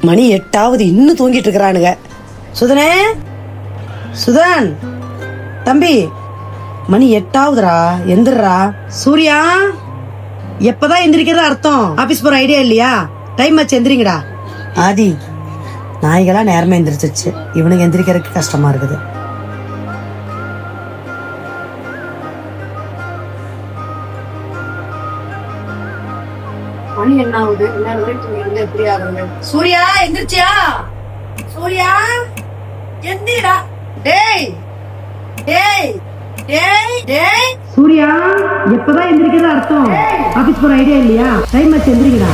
மணி 8 இன்னும் தூங்கிட்டு இருக்கிறானுங்க. சுதனே, சுதன் தம்பி, மணி 8 எந்திரா. சூர்யா, எப்பதான் எந்திரிக்கிறது அர்த்தம்? ஆபீஸ் போற ஐடியா இல்லையா? டைம் ஆச்சு, எந்திரிங்கடா. ஆதி, நாய்களா நேரமே எந்திரிச்சிச்சு. இவனுக்கு எந்திரிக்கிறதுக்கு கஷ்டமா இருக்குது. மணி என்ன ஆகுது? எப்படி ஆகுது? சூர்யா எந்திரிச்சியா? சூர்யா எந்திரா. டேய் டேய் டேய் டேய். சூர்யா, எப்பதான் எந்திரிக்கிறது அர்த்தம்? ஆபீஸ் போற ஐடியா இல்லையா? டைம் ஆச்சு, எந்திரிங்கடா.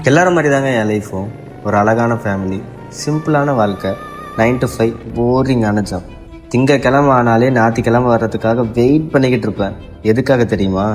எல்லாரும் மாதிரி தாங்க என் லைஃப்பும். ஒரு அழகான ஃபேமிலி, சிம்பிளான வாழ்க்கை, 9 to 5 போரிங்கான ஜாப். திங்கக்கிழமை ஆனாலே ஞாயிற்றுக்கிழமை வர்றதுக்காக வெயிட் பண்ணிக்கிட்டு இருப்பேன். எதுக்காக தெரியுமா?